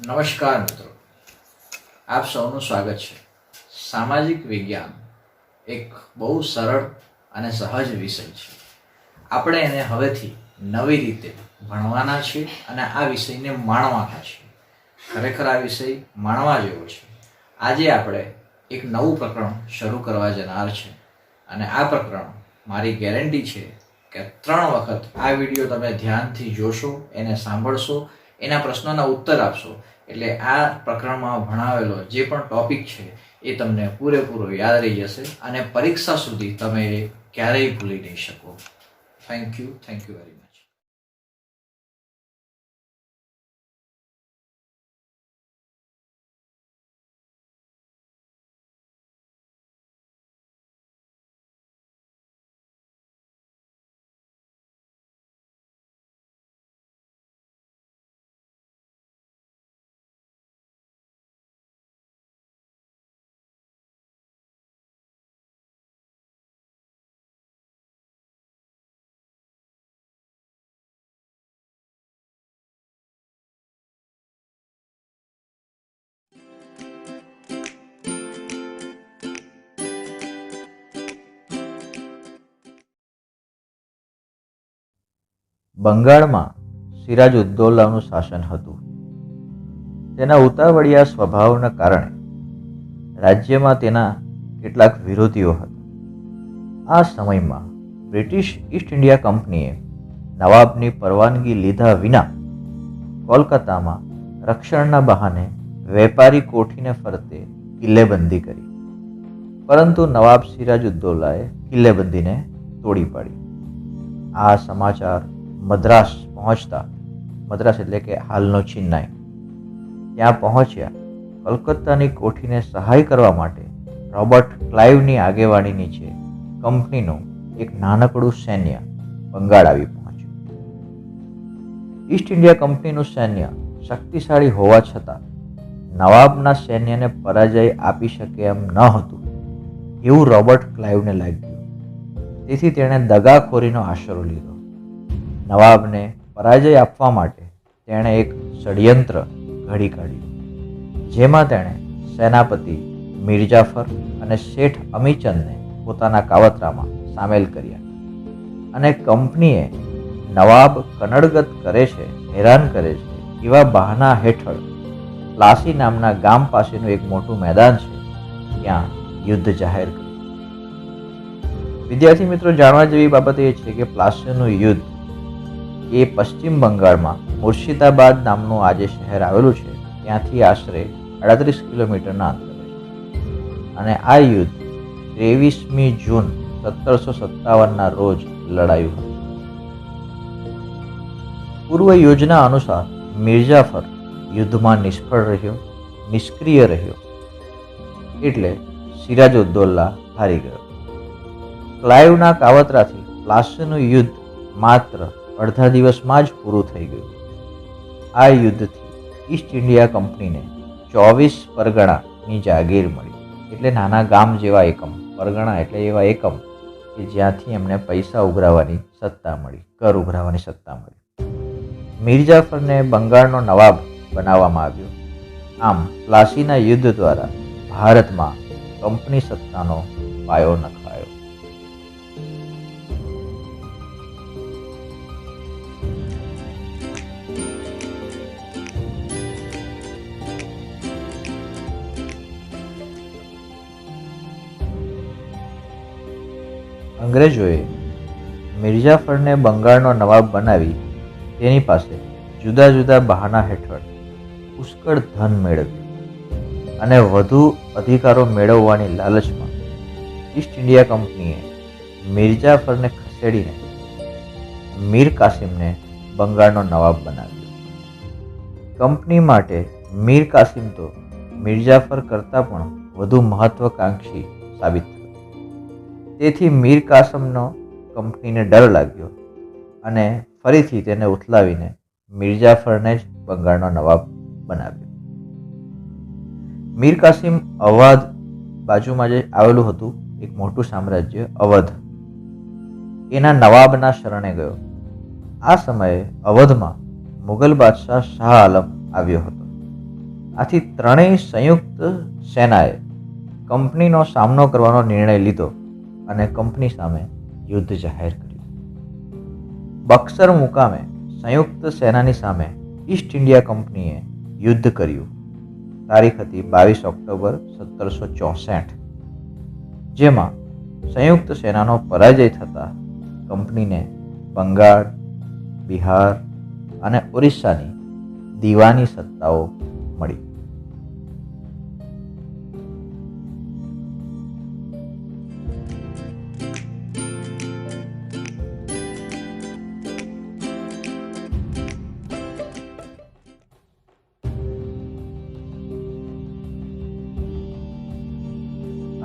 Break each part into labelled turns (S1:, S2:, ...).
S1: નમસ્કાર મિત્રો, આપ સૌનું સ્વાગત છે. સામાજિક વિજ્ઞાન એક બહુ સરળ અને સહજ વિષય છે. આપણે એને હવેથી નવી રીતે ભણવાના છીએ અને આ વિષયને માણવાના છીએ. ખરેખર આ વિષય માણવા જેવો છે. આજે આપણે એક નવું પ્રકરણ શરૂ કરવા જનાર છે અને આ પ્રકરણ મારી ગેરંટી છે કે 3 વખત આ વિડીયો તમે ધ્યાનથી જોશો, એને સાંભળશો, એના પ્રશ્નોના ઉત્તર આપશો એટલે આ પ્રકરણમાં ભણાવેલો જે પણ ટોપિક છે એ તમને પૂરેપૂરો યાદ રહી જશે અને પરીક્ષા સુધી તમે એ ક્યારેય ભૂલી નહીં શકો. Thank you very much.
S2: બંગાળમાં સિરાજઉદ્દૌલાનું શાસન હતું. તેના ઉતાવળિયા સ્વભાવના કારણે રાજ્યમાં તેના કેટલાક વિરોધીઓ હતા. આ સમયમાં બ્રિટિશ ઈસ્ટ ઇન્ડિયા કંપનીએ નવાબની પરવાનગી લીધા વિના કોલકાતામાં રક્ષણના બહાને વેપારી કોઠીને ફરતે કિલ્લેબંધી કરી, પરંતુ નવાબ સિરાજઉદ્દૌલાએ કિલ્લેબંધીને તોડી પાડી. આ સમાચાર મદ્રાસ પહોંચતા, મદ્રાસ એટલે કે હાલનો ચેન્નાઈ, ત્યાં પહોંચ્યા કલકત્તાની કોઠીને સહાય કરવા માટે રોબર્ટ ક્લાઇવની આગેવાની નીચે કંપનીનું એક નાનકડું સૈન્ય બંગાળ આવી પહોંચ્યું. ઈસ્ટ ઇન્ડિયા કંપનીનું સૈન્ય શક્તિશાળી હોવા છતાં નવાબના સૈન્યને પરાજય આપી શકે એમ ન હતું એવું રોબર્ટ ક્લાઇવને લાગ્યું. તેથી તેણે દગાખોરીનો આશરો લીધો. નવાબને પરાજય આપવા માટે તેણે એક ષડયંત્ર ઘડી કાઢ્યું, જેમાં તેણે સેનાપતિ મીરજાફર અને શેઠ અમીચંદને પોતાના કાવતરામાં સામેલ કર્યા અને કંપનીએ નવાબ કનડગત કરે છે, હેરાન કરે છે એવા બહાના હેઠળ પ્લાસી નામના ગામ પાસેનું એક મોટું મેદાન છે ત્યાં યુદ્ધ જાહેર કર્યું. વિદ્યાર્થી મિત્રો, જાણવા જેવી બાબત એ છે કે પ્લાસીનું યુદ્ધ એ પશ્ચિમ બંગાળમાં મુર્શિદાબાદ નામનું આ જે શહેર આવેલું છે ત્યાંથી આશરે 38 કિલોમીટરના અંતરે છે અને આ યુદ્ધ 23મી જૂન 1757ના રોજ લડાયું હતું. પૂર્વ યોજના અનુસાર મીરજાફર યુદ્ધમાં નિષ્ફળ રહ્યો, નિષ્ક્રિય રહ્યો, એટલે સિરાજઉદ્દૌલા હારી ગયો. ક્લાઇવના કાવતરાથી પ્લાસીનું યુદ્ધ માત્ર અડધા દિવસમાં જ પૂરું થઈ ગયું. આ યુદ્ધથી ઈસ્ટ ઇન્ડિયા કંપનીને 24 પરગણાની જાગીર મળી, એટલે નાના ગામ જેવા એકમ. પરગણા એટલે એવા એકમ કે જ્યાંથી એમને પૈસા ઉઘરાવવાની સત્તા મળી, કર ઉઘરાવવાની સત્તા મળી. મીરજાફરને બંગાળનો નવાબ બનાવવામાં આવ્યો. આમ પ્લાસીના યુદ્ધ દ્વારા ભારતમાં કંપની સત્તાનો પાયો નખાયો. અંગ્રેજોએ મીરજાફરને બંગાળનો નવાબ બનાવી તેની પાસે જુદા જુદા બહાના હેઠળ પુષ્કળ ધન મેળવ્યું અને વધુ અધિકારો મેળવવાની લાલચમાં ઈસ્ટ ઇન્ડિયા કંપનીએ મીરજાફરને ખસેડીને મીર કાસિમને બંગાળનો નવાબ બનાવ્યો. કંપની માટે મીર કાસિમ તો મીરજાફર કરતાં પણ વધુ મહત્વકાંક્ષી સાબિત થયો. તેથી મીર કાસિમનો કંપનીને ડર લાગ્યો અને ફરીથી તેને ઉથલાવીને મીરજાફરને જ બંગાળનો નવાબ બનાવ્યો. મીર કાસિમ અવધ બાજુમાં જે આવેલું હતું એક મોટું સામ્રાજ્ય અવધ, એના નવાબના શરણે ગયો. આ સમયે અવધમાં મુગલ બાદશાહ શાહ આલમ આવ્યો હતો. આથી ત્રણેય સંયુક્ત સેનાએ કંપનીનો સામનો કરવાનો નિર્ણય લીધો અને કંપની સામે યુદ્ધ જાહેર કર્યું. બક્સર મુકામે સંયુક્ત સેનાની સામે ઈસ્ટ ઇન્ડિયા કંપનીએ યુદ્ધ કર્યું. તારીખ હતી 22 ઓક્ટોબર 1764, જેમાં સંયુક્ત સેનાનો પરાજય થતાં કંપનીને બંગાળ, બિહાર અને ઓરિસ્સાની દીવાની સત્તાઓ મળી.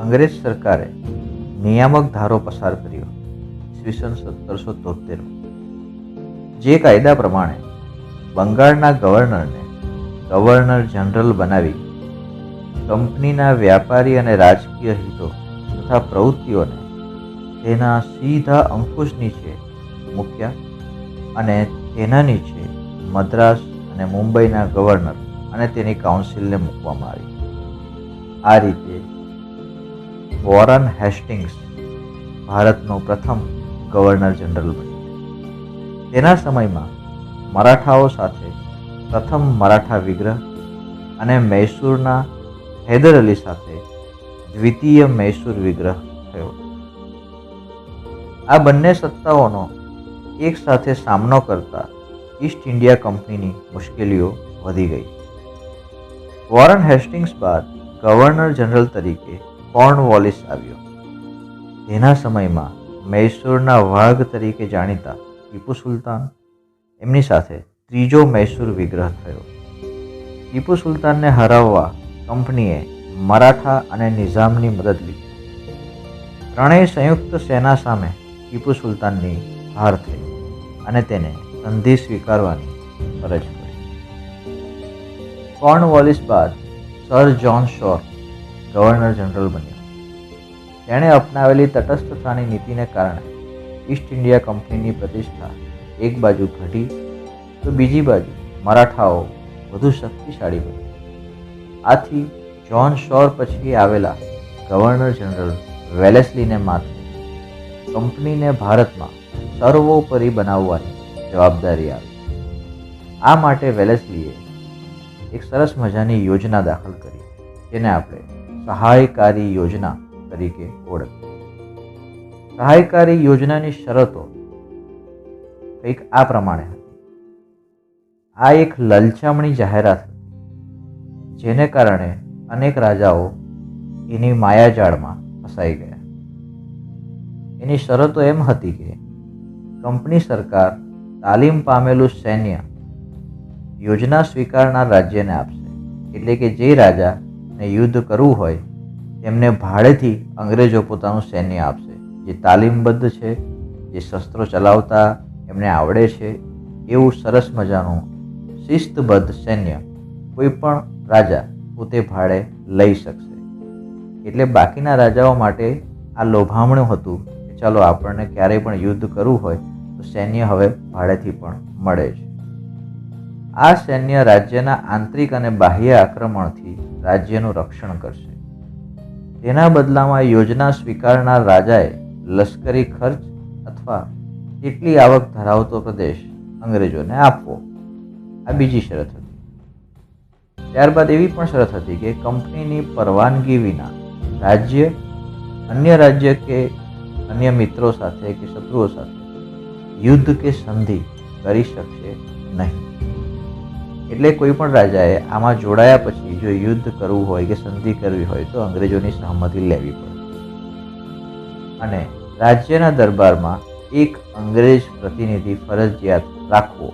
S2: અંગ્રેજ સરકારે નિયામક ધારો પસાર કર્યો ઈસવીસન 1773, જે કાયદા પ્રમાણે બંગાળના ગવર્નરને ગવર્નર જનરલ બનાવી કંપનીના વ્યાપારી અને રાજકીય હિતો તથા પ્રવૃત્તિઓને તેના સીધા અંકુશ નીચે મૂક્યા અને તેના નીચે મદ્રાસ અને મુંબઈના ગવર્નર અને તેની કાઉન્સિલને મૂકવામાં આવી. આ રીતે વોરન હેસ્ટિંગ્સ ભારતનો પ્રથમ ગવર્નર જનરલ બન્યો. તેના સમયમાં મરાઠાઓ સાથે પ્રથમ મરાઠા વિગ્રહ અને મૈસૂરના હૈદર અલી સાથે દ્વિતીય મૈસૂર વિગ્રહ થયો. આ બંને સત્તાઓનો એક સાથે સામનો કરતા ઈસ્ટ ઇન્ડિયા કંપનીની મુશ્કેલીઓ વધી ગઈ. વોરન હેસ્ટિંગ્સ બાદ ગવર્નર જનરલ તરીકે કોર્નવોલિસ આવ્યો. તેના સમયમાં મૈસૂરના વાઘ તરીકે જાણીતા ટીપુ સુલતાન, એમની સાથે ત્રીજો મૈસૂર વિગ્રહ થયો. ટીપુ સુલતાનને હરાવવા કંપનીએ મરાઠા અને નિઝામની મદદ લીધી. ત્રણેય સંયુક્ત સેના સામે ટીપુ સુલતાનની હાર થઈ અને તેને સંધિ સ્વીકારવાની ફરજ પડી. કોર્નવોલિસ બાદ સર જ્હોન શોર ગવર્નર જનરલ બન્યો. તેણે અપનાવેલી તટસ્થતાની નીતિને કારણે ઈસ્ટ ઇન્ડિયા કંપનીની પ્રતિષ્ઠા એક બાજુ ઘટી તો બીજી બાજુ મરાઠાઓ વધુ શક્તિશાળી બન્યા. આથી જ્હોન શોર પછી આવેલા ગવર્નર જનરલ વેલેસ્લીને માથે કંપનીને ભારતમાં સર્વોપરી બનાવવાની જવાબદારી આવી. આ માટે વેલેસ્લીએ એક સરસ મજાની યોજના દાખલ કરી, જેને આપણે સહાયકારી યોજના તરીકે ઓળખીએ. સહાયકારી યોજનાની શરતો કંઈક આ પ્રમાણે હતી. આ એક લલચામણી જાહેરાત હતી, જેને કારણે અનેક રાજાઓ એની માયાજાળમાં ફસાઈ ગયા. એની શરતો એમ હતી કે કંપની સરકાર તાલીમ પામેલું સૈન્ય યોજના સ્વીકારનાર રાજ્યને આપશે. એટલે કે જે રાજાને યુદ્ધ કરવું હોય તેમને ભાડેથી અંગ્રેજો પોતાનું સૈન્ય આપશે, જે તાલીમબદ્ધ છે, જે શસ્ત્રો ચલાવતા એમને આવડે છે, એવું સરસ મજાનું શિસ્તબદ્ધ સૈન્ય કોઈ પણ રાજા પોતે ભાડે લઈ શકશે. એટલે બાકીના રાજાઓ માટે આ લોભામણું હતું કે ચાલો આપણને ક્યારેય પણ યુદ્ધ કરવું હોય તો સૈન્ય હવે ભાડેથી પણ મળે છે. આ સૈન્ય રાજ્યના આંતરિક અને બાહ્ય આક્રમણથી રાજ્યનું રક્ષણ કરશે. તેના બદલામાં યોજના સ્વીકારનાર રાજાએ લશ્કરી ખર્ચ અથવા તેટલી આવક ધરાવતો પ્રદેશ અંગ્રેજોને આપવો. આ બીજી શરત હતી. ત્યારબાદ એવી પણ શરત હતી કે કંપનીની પરવાનગી વિના રાજ્ય અન્ય રાજ્ય કે અન્ય મિત્રો સાથે કે શત્રુઓ સાથે યુદ્ધ કે સંધિ કરી શકશે નહીં. એટલે કોઈ પણ રાજાએ આમાં જોડાયા પછી જો યુદ્ધ કરવું હોય કે સંધિ કરવી હોય તો અંગ્રેજોની સહમતિ લેવી પડે અને રાજ્યના દરબારમાં એક અંગ્રેજ પ્રતિનિધિ ફરજિયાત રાખવો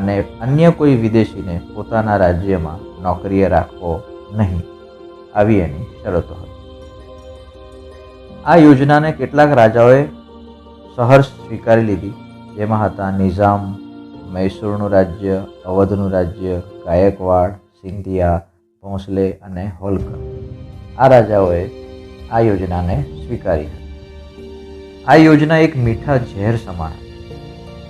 S2: અને અન્ય કોઈ વિદેશીને પોતાના રાજ્યમાં નોકરીએ રાખવો નહીં. આવી એની શરતો હતી. આ યોજનાને કેટલાક રાજાઓએ સહર્ષ સ્વીકારી લીધી, જેમાં હતા નિઝામ, મૈસૂરનું રાજ્ય, અવધનું રાજ્ય, ગાયકવાડ, સિંધિયા, ભોંસલે અને હોલકર. આ રાજાઓએ આ યોજનાને સ્વીકારી હતી. આ યોજના એક મીઠા ઝેર સમાન હતી.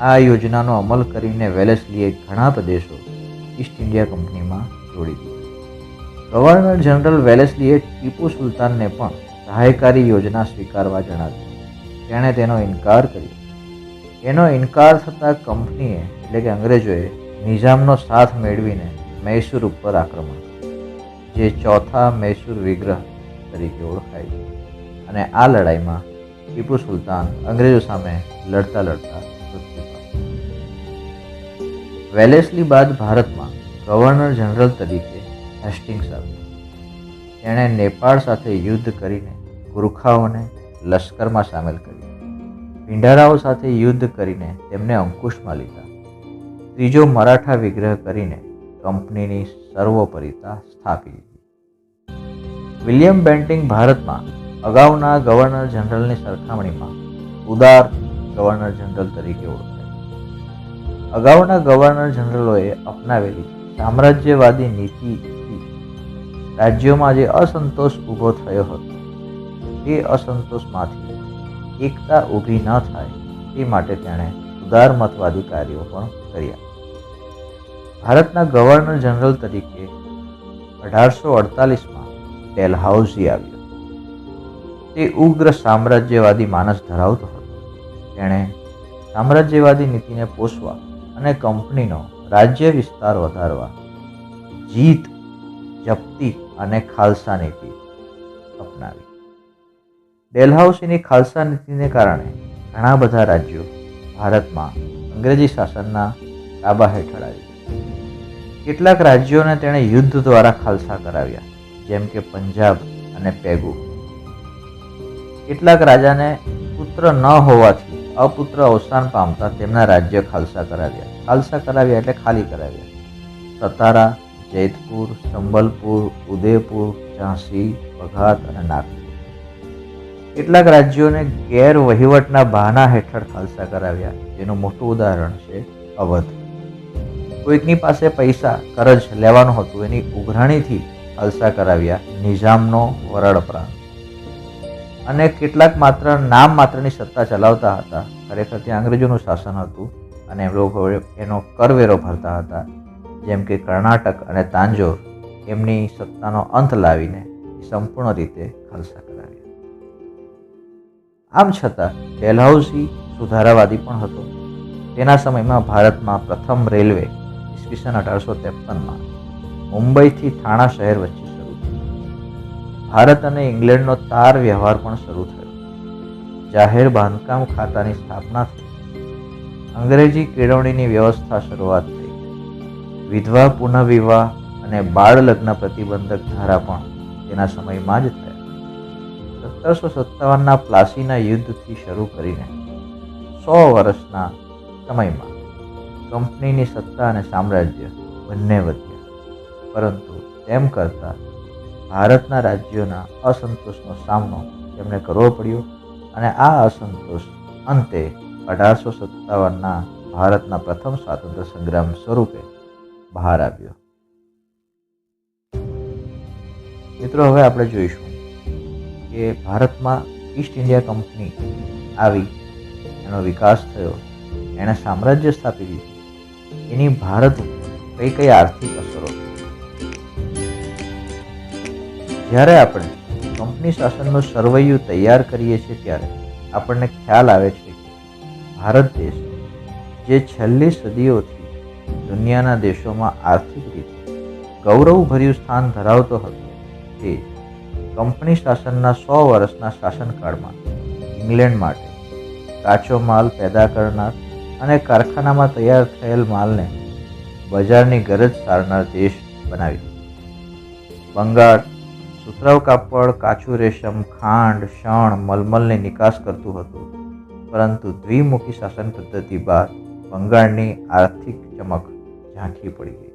S2: આ યોજનાનો અમલ કરીને વેલેસ્લીએ ઘણા પ્રદેશો ઈસ્ટ ઇન્ડિયા કંપનીમાં જોડી દીધા. ગવર્નર જનરલ વેલેસ્લીએ ટીપુ સુલતાનને પણ સહાયકારી યોજના સ્વીકારવા જણાવ્યું. તેણે તેનો ઇનકાર કર્યો. એનો ઇનકાર થતાં કંપનીએ એટલે કે અંગ્રેજોએ નિઝામનો સાથ મેળવીને મૈસૂર ઉપર આક્રમણ કર્યું, જે ચોથા મૈસૂર વિગ્રહ તરીકે ઓળખાય છે. અને આ લડાઈમાં ટીપુ સુલતાન અંગ્રેજો સામે લડતા લડતા મૃત્યુ પામ્યો. વેલેસ્લી બાદ ભારતમાં ગવર્નર જનરલ તરીકે હેસ્ટિંગ્સ આવ્યો. તેણે નેપાળ સાથે યુદ્ધ કરીને ગુરખાઓને લશ્કરમાં સામેલ કર્યા. ભિંડારાઓ સાથે યુદ્ધ કરીને તેમને અંકુશમાં લીધા. ત્રીજો મરાઠા વિગ્રહ કરીને કંપનીની સર્વોપરિતા સ્થાપી દીધી. વિલિયમ બેન્ટિંગ ભારતમાં અગાઉના ગવર્નર જનરલની સરખામણીમાં ઉદાર ગવર્નર જનરલ તરીકે ઓળખાય. અગાઉના ગવર્નર જનરલોએ અપનાવેલી સામ્રાજ્યવાદી નીતિથી રાજ્યોમાં જે અસંતોષ ઊભો થયો હતો તે અસંતોષમાંથી એકતા ઊભી ન થાય તે માટે તેણે ઉદારમતવાદી કાર્યો પણ કર્યા. ભારતના ગવર્નર જનરલ તરીકે 1848માં ડેલહાઉસી આવ્યો. તે ઉગ્ર સામ્રાજ્યવાદી માનસ ધરાવતો હતો. તેણે સામ્રાજ્યવાદી નીતિને પોષવા અને કંપનીનો રાજ્ય વિસ્તાર વધારવા જીત, જપ્તી અને ખાલસા નીતિ અપનાવી. ડેલહાઉસીની ખાલસા નીતિને કારણે ઘણા બધા રાજ્યો ભારતમાં અંગ્રેજી શાસનના તાબા હેઠળ આવી. કેટલાક રાજ્યોને તેણે યુદ્ધ દ્વારા ખાલસા કરાવ્યા, જેમ કે પંજાબ અને પેગુ. કેટલાક રાજાને પુત્ર ન હોવાથી અપુત્ર અવસાન પામતા તેમના રાજ્ય ખાલસા કરાવ્યા એટલે ખાલી કરાવ્યા. સતારા, જૈતપુર, સંબલપુર, ઉદયપુર, ઝાંસી, બઘાત અને નાગપુર. કેટલાક રાજ્યોને ગેરવહીવટના બહાના હેઠળ ખાલસા કરાવ્યા, જેનું મોટું ઉદાહરણ છે અવધ. કોઈકની પાસે પૈસા કરજ લેવાનું હતું, એની ઉઘરાણીથી ખાલસા કરાવ્યા નિઝામનો વરાળ પ્રાંત. અને કેટલાક માત્ર નામ માત્રની સત્તા ચલાવતા હતા, ખરેખર ત્યાં અંગ્રેજોનું શાસન હતું અને લોકો એનો કરવેરો ભરતા હતા, જેમ કે કર્ણાટક અને તાંજોર. એમની સત્તાનો અંત લાવીને સંપૂર્ણ રીતે ખાલસા કરાવ્યા. આમ છતાં ડેલહાઉસી સુધારાવાદી પણ હતો. તેના સમયમાં ભારતમાં પ્રથમ રેલવે ઈસવીસન 1853માં મુંબઈથી થાણા શહેર વચ્ચે શરૂ થયો. ભારત અને ઇંગ્લેન્ડનો તાર વ્યવહાર પણ શરૂ થયો. જાહેર બાંધકામ ખાતાની સ્થાપના થઈ. અંગ્રેજી કેળવણીની વ્યવસ્થા શરૂઆત થઈ. વિધવા પુનઃવિવાહ અને બાળ લગ્ન પ્રતિબંધક ધારા પણ તેના સમયમાં જ થયા. 1757ના પ્લાસીના યુદ્ધથી શરૂ કરીને 100 વર્ષના સમયમાં કંપનીની સત્તા અને સામ્રાજ્ય બંને વધ્યા. પરંતુ તેમ કરતાં ભારતના રાજ્યોના અસંતોષનો સામનો તેમને કરવો પડ્યો અને આ અસંતોષ અંતે 1857ના ભારતના પ્રથમ સ્વાતંત્ર્ય સંગ્રામ સ્વરૂપે બહાર આવ્યો. મિત્રો, હવે આપણે જોઈશું કે ભારતમાં ઈસ્ટ ઇન્ડિયા કંપની આવી, એનો વિકાસ થયો, એણે સામ્રાજ્ય સ્થાપી દીધું, એની ભારત કઈ કઈ આર્થિક અસરો. જ્યારે આપણે કંપની શાસનનું સરવૈયું તૈયાર કરીએ છીએ ત્યારે આપણને ખ્યાલ આવે છે કે ભારત દેશ જે છેલ્લી સદીઓથી દુનિયાના દેશોમાં આર્થિક રીતે ગૌરવભર્યું સ્થાન ધરાવતો હતો, તે કંપની શાસનના 100 વર્ષના શાસનકાળમાં ઇંગ્લેન્ડ માટે કાચો માલ પેદા કરનાર અને કારખાનામાં તૈયાર થયેલ માલને બજારની ગરજ સારનાર દેશ બનાવી દીધો. બંગાળ સુતરાઉ કાપડ, કાચું રેશમ, ખાંડ, શણ, મલમલની નિકાસ કરતું હતું, પરંતુ દ્વિમુખી શાસન પદ્ધતિ બાદ બંગાળની આર્થિક ચમક ઝાંખી પડી ગઈ.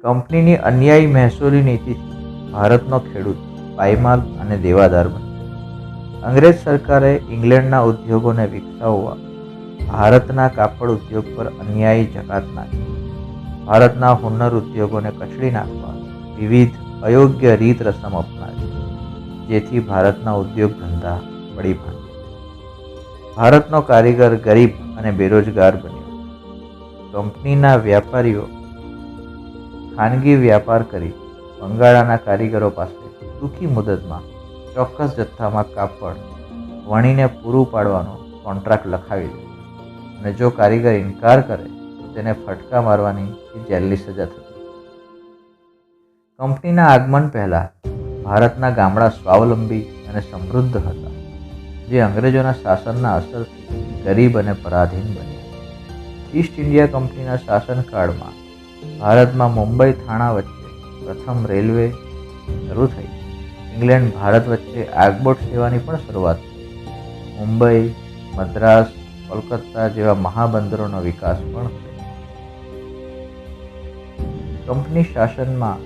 S2: કંપનીની અન્યાયી મહેસૂલી નીતિથી ભારતનો ખેડૂત પાયમાલ અને દેવાદાર બન્યો. અંગ્રેજ સરકારે ઇંગ્લેન્ડના ઉદ્યોગોને વિકસાવવા ભારતના કાપડ ઉદ્યોગ પર અન્યાયી જકાત નાખી. ભારતના હુન્નર ઉદ્યોગોને કચડી નાખવા વિવિધ અયોગ્ય રીત રસમ અપનાવી, જેથી ભારતના ઉદ્યોગ ધંધા પડી ભાંગ્યા. ભારતનો કારીગર ગરીબ અને બેરોજગાર બન્યો. કંપનીના વ્યાપારીઓ ખાનગી વ્યાપાર કરી બંગાળાના કારીગરો પાસે ટૂંકી મુદતમાં ચોક્કસ જથ્થામાં કાપડ વણીને પૂરું પાડવાનો કોન્ટ્રાક્ટ લખાવી દે અને જો કારીગર ઇનકાર કરે તો તેને ફટકા મારવાની કે જેલની સજા થતી. કંપનીના આગમન પહેલાં ભારતના ગામડા સ્વાવલંબી અને સમૃદ્ધ હતા, જે અંગ્રેજોના શાસનના અસરથી ગરીબ અને પરાધીન બન્યા. ઈસ્ટ ઇન્ડિયા કંપનીના શાસનકાળમાં ભારતમાં મુંબઈ થાણા વચ્ચે પ્રથમ રેલવે શરૂ થઈ. ઇંગ્લેન્ડ ભારત વચ્ચે આગબોટ સેવાની પણ શરૂઆત થઈ. મુંબઈ, મદ્રાસ, કોલકાતા જેવા મહાબંદરોનો વિકાસ પણ થયો. કંપની શાસનમાં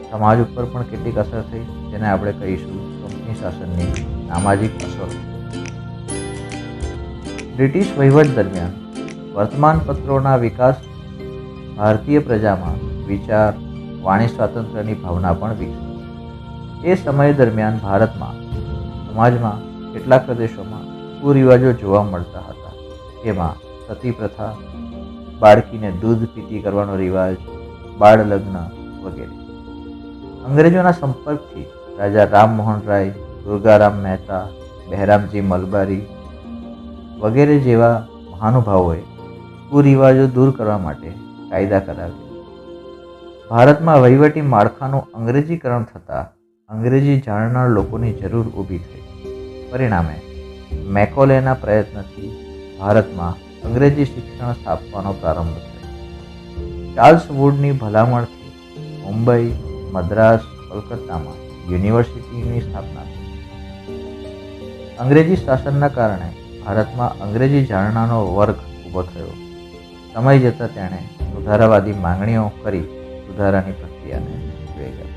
S2: સમાજ ઉપર પણ કેટલીક અસર થઈ, જેને આપણે કહીશું કંપની શાસનની સામાજિક અસરો. બ્રિટિશ વહીવટ દરમિયાન વર્તમાનપત્રોના વિકાસ ભારતીય પ્રજામાં વિચાર, વાણી સ્વાતંત્ર્યની ભાવના પણ વિકસી. એ સમય દરમિયાન ભારતમાં સમાજમાં કેટલાક પ્રદેશોમાં કુરિવાજો જોવા મળતા હતા. જેમાં સતી પ્રથા, બાળકીને દૂધ પીતી કરવાનો રિવાજ, બાળ લગ્ન વગેરે. અંગ્રેજોના સંપર્કથી રાજા રામમોહન રાય, દુર્ગારામ મહેતા, બહેરામજી મલબારી વગેરે જેવા મહાનુભાવોએ કુરિવાજો દૂર કરવા માટે કાયદા કરાવ્યા. ભારતમાં વહીવટી માળખાનું અંગ્રેજીકરણ થતાં અંગ્રેજી જાણનાર લોકોની જરૂર ઊભી થઈ. પરિણામે મેકોલેના પ્રયત્નથી ભારતમાં અંગ્રેજી શિક્ષણ સ્થાપવાનો પ્રારંભ થયો. ચાર્લ્સ વુડની ભલામણથી મુંબઈ, મદ્રાસ, કોલકાતામાં યુનિવર્સિટીની સ્થાપના થઈ. અંગ્રેજી શાસનના કારણે ભારતમાં અંગ્રેજી જાણનારનો વર્ગ ઊભો થયો. સમય જતાં તેણે સુધારાવાદી માંગણીઓ કરી સુધારાની પ્રક્રિયાને વેગ આપ્યો.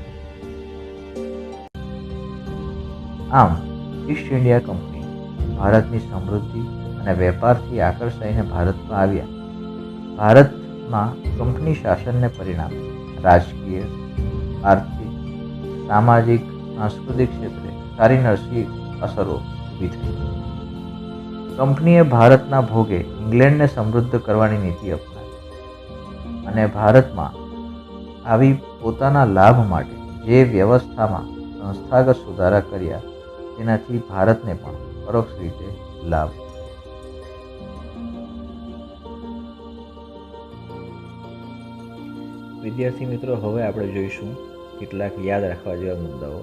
S2: આમ ઈસ્ટ ઇન્ડિયા કંપની ભારતની સમૃદ્ધિ અને વેપારથી આકર્ષાઈને ભારતમાં આવ્યા. ભારતમાં કંપની શાસનને પરિણામે રાજકીય, આર્થિક, સામાજિક, સાંસ્કૃતિક ક્ષેત્રે સારી નરસી અસરો ઊભી થઈ. કંપનીએ ભારતના ભોગે ઇંગ્લેન્ડને સમૃદ્ધ કરવાની નીતિ અપનાવી અને ભારતમાં આવી પોતાના લાભ માટે જે વ્યવસ્થામાં સંસ્થાગત સુધારા કર્યા તેનાથી ભારતને પણ પરોક્ષ રીતે લાભ. વિદ્યાર્થી મિત્રો, હવે આપણે જોઈશું કેટલાક યાદ રાખવા જેવા મુદ્દાઓ.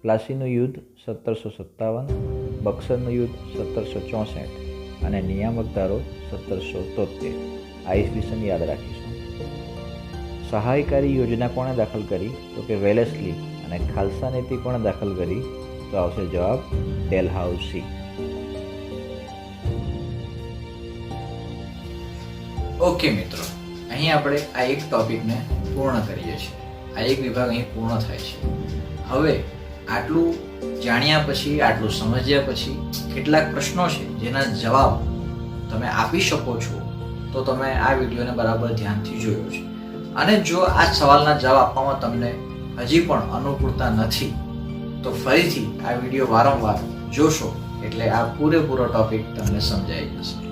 S2: પ્લાસીનું યુદ્ધ 1757, બક્સરનું યુદ્ધ 1764 અને નિયામક ધારો 1773 આ ઈસવીસન યાદ રાખીશું. સહાયકારી યોજના કોણે દાખલ કરી? તો કે વેલેસ્લી. અને ખાલસા નીતિ કોણે દાખલ કરી? તો આવશે જવાબ ડેલહાઉસી.
S1: ઓકે મિત્રો, અહીં આપણે આ એક ટોપિકને પૂર્ણ કરીએ છીએ. આ એક વિભાગ અહીં પૂર્ણ થાય છે. હવે આટલું જાણ્યા પછી, આટલું સમજ્યા પછી કેટલાક પ્રશ્નો છે જેના જવાબ તમે આપી શકો છો, તો તમે આ વિડીયોને બરાબર ધ્યાનથી જોયો છે. અને જો આ સવાલના જવાબ આપવામાં તમને હજી પણ અનુકૂળતા નથી, તો ફરીથી આ વિડીયો વારંવાર જોશો એટલે આ પૂરેપૂરો ટોપિક તમને સમજાઈ જશે.